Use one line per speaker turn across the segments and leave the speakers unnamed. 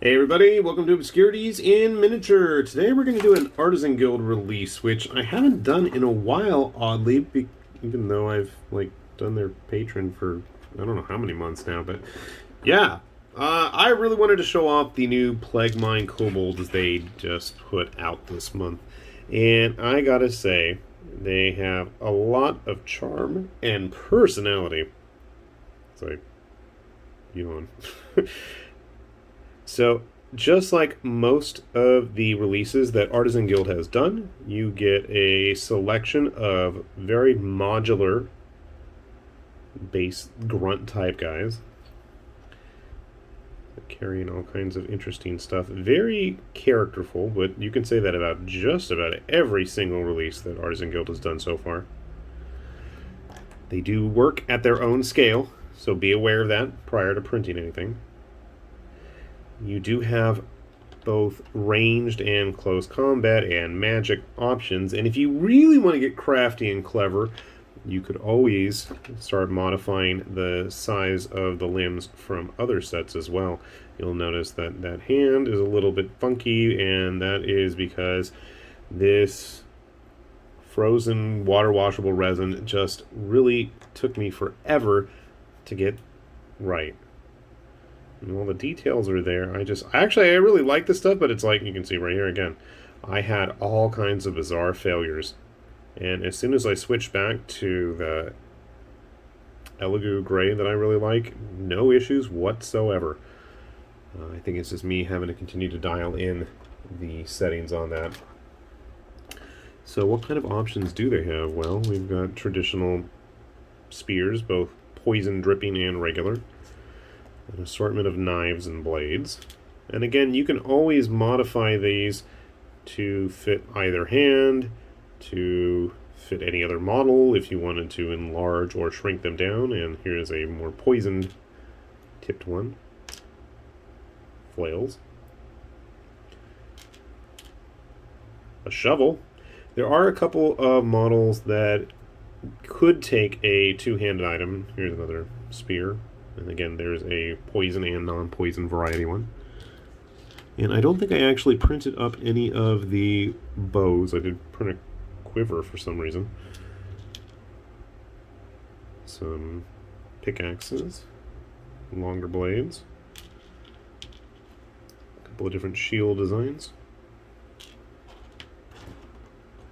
Hey everybody, welcome to Obscurities in Miniature. Today we're going to do an Artisan Guild release, which I haven't done in a while, oddly, even though I've done their patron for I don't know how many months now, but yeah. I really wanted to show off the new Plague Mine Kobolds they just put out this month. And I gotta say, they have a lot of charm and personality. It's like, yawn. So, just like most of the releases that Artisan Guild has done, you get a selection of very modular base grunt type guys carrying all kinds of interesting stuff. Very characterful, but you can say that about just about every single release that Artisan Guild has done so far. They do work at their own scale, so be aware of that prior to printing anything. You do have both ranged and close combat and magic options, and if you really want to get crafty and clever, you could always start modifying the size of the limbs from other sets as well. You'll notice that that hand is a little bit funky, and that is because this frozen water washable resin just really took me forever to get right. And all the details are there. I really like this stuff, but it's like you can see right here again. I had all kinds of bizarre failures. And as soon as I switched back to the Elegoo Gray that I really like, no issues whatsoever. I think it's just me having to continue to dial in the settings on that. So what kind of options do they have? Well, we've got traditional spears, both poison dripping and regular. An assortment of knives and blades. And again, you can always modify these to fit either hand, to fit any other model if you wanted to enlarge or shrink them down. And here's a more poisoned tipped one. Flails. A shovel. There are a couple of models that could take a two-handed item. Here's another spear. And again, there's a poison and non-poison variety one. And I don't think I actually printed up any of the bows. I did print a quiver for some reason. Some pickaxes, longer blades, a couple of different shield designs.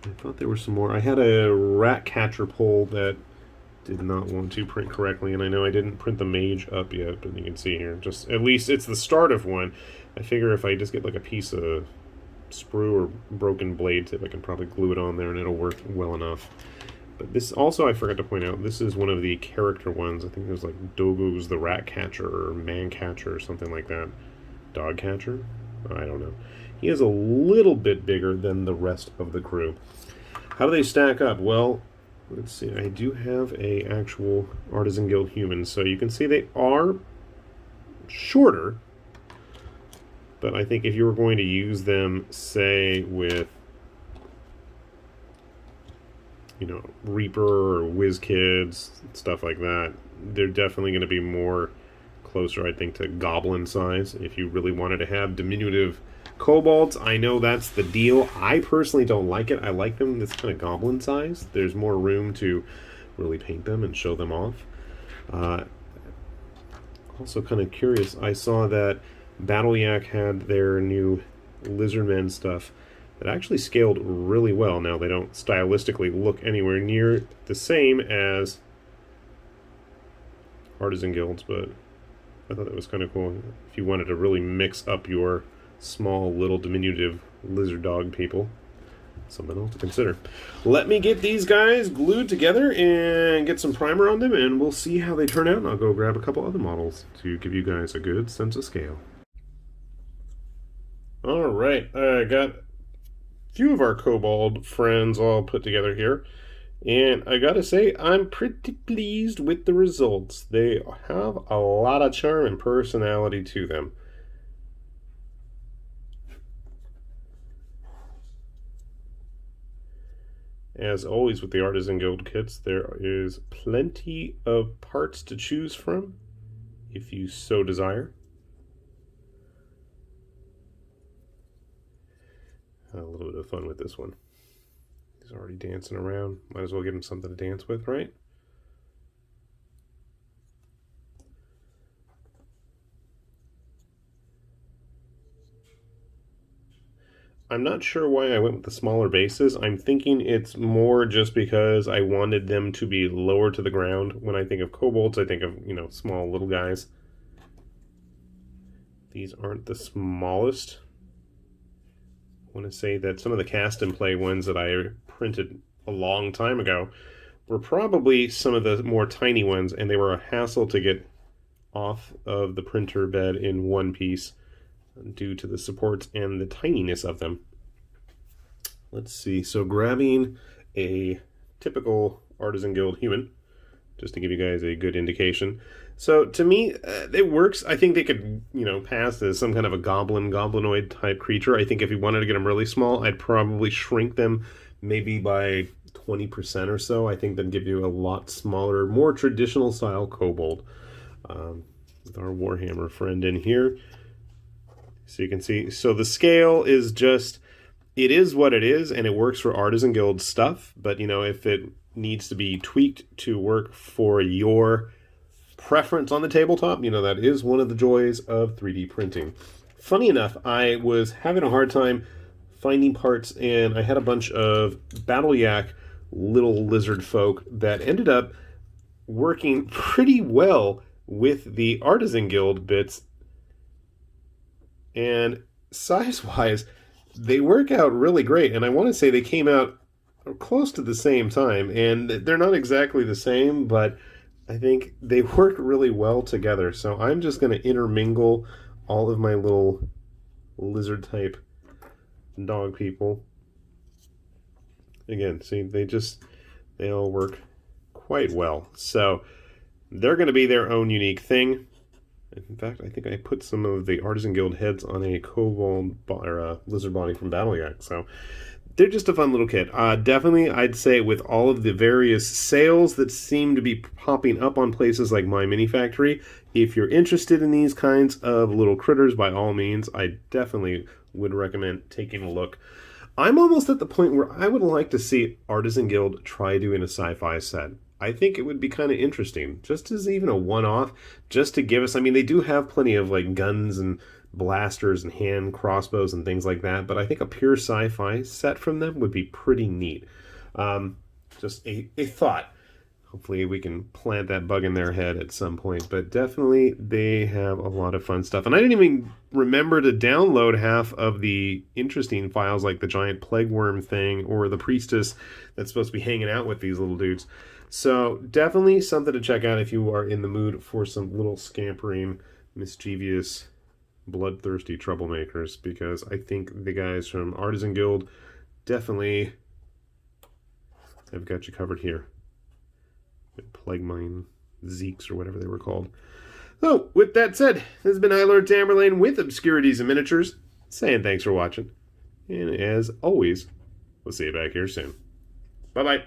I thought there were some more. I had a rat catcher pole that did not want to print correctly, and I know I didn't print the mage up yet, but you can see here, just at least it's the start of one. I figure if I just get like a piece of sprue or broken blade tip, I can probably glue it on there and it'll work well enough. But this also, I forgot to point out, this is one of the character ones. I think there's like Dogu's the rat catcher or man catcher or something like that. Dog catcher? I don't know. He is a little bit bigger than the rest of the crew. How do they stack up? Well, let's see, I do have a actual Artisan Guild human, so you can see they are shorter, but I think if you were going to use them, say, with, you know, Reaper or Wiz Kids, stuff like that, they're definitely going to be more closer, I think, to goblin size. If you really wanted to have diminutive Kobolds, I know that's the deal. I personally don't like it. I like them this kind of goblin size. There's more room to really paint them and show them off. Also kind of curious, I saw that Battle Yak had their new Lizardmen stuff that actually scaled really well. Now, they don't stylistically look anywhere near the same as Artisan Guilds, but I thought that was kind of cool. If you wanted to really mix up your small little diminutive lizard dog people, something else to consider. Let me get these guys glued together and get some primer on them, and we'll see how they turn out, and I'll go grab a couple other models to give you guys a good sense of scale. Alright, I got a few of our kobold friends all put together here, and I gotta say, I'm pretty pleased with the results. They have a lot of charm and personality to them. As always with the Artisan Guild kits, there is plenty of parts to choose from, if you so desire. A little bit of fun with this one. He's already dancing around. Might as well give him something to dance with, right? I'm not sure why I went with the smaller bases. I'm thinking it's more just because I wanted them to be lower to the ground. When I think of kobolds, I think of, you know, small little guys. These aren't the smallest. I want to say that some of the cast and play ones that I printed a long time ago were probably some of the more tiny ones, and they were a hassle to get off of the printer bed in one piece due to the supports and the tininess of them. Let's see, so grabbing a typical Artisan Guild human, just to give you guys a good indication. So to me, it works. I think they could, you know, pass as some kind of a goblinoid type creature. I think if you wanted to get them really small, I'd probably shrink them maybe by 20% or so. I think that'd give you a lot smaller, more traditional style kobold. With our Warhammer friend in here. So you can see, so the scale is just, it is what it is, and it works for Artisan Guild stuff, but you know, if it needs to be tweaked to work for your preference on the tabletop, you know, that is one of the joys of 3D printing. Funny enough, I was having a hard time finding parts, and I had a bunch of Battle Yak little lizard folk that ended up working pretty well with the Artisan Guild bits. And size-wise, they work out really great. And I want to say they came out close to the same time. And they're not exactly the same, but I think they work really well together. So I'm just going to intermingle all of my little lizard-type dog people. Again, see, they all work quite well. So they're going to be their own unique thing. In fact, I think I put some of the Artisan Guild heads on a kobold or a lizard body from Battle Yak. So they're just a fun little kit. Definitely, I'd say with all of the various sales that seem to be popping up on places like My Mini Factory, if you're interested in these kinds of little critters, by all means, I definitely would recommend taking a look. I'm almost at the point where I would like to see Artisan Guild try doing a sci-fi set. I think it would be kind of interesting, just as even a one-off, just to give us, I mean, they do have plenty of like guns and blasters and hand crossbows and things like that, but I think a pure sci-fi set from them would be pretty neat. Just a thought. Hopefully we can plant that bug in their head at some point, but definitely they have a lot of fun stuff. And I didn't even remember to download half of the interesting files like the giant plague worm thing or the priestess that's supposed to be hanging out with these little dudes. So definitely something to check out if you are in the mood for some little scampering, mischievous, bloodthirsty troublemakers, because I think the guys from Artisan Guild definitely have got you covered here. Plague Mine Zeeks or whatever they were called. So, with that said, this has been Lord Tamerlane with Obscurities and Miniatures, saying thanks for watching. And as always, we'll see you back here soon. Bye-bye.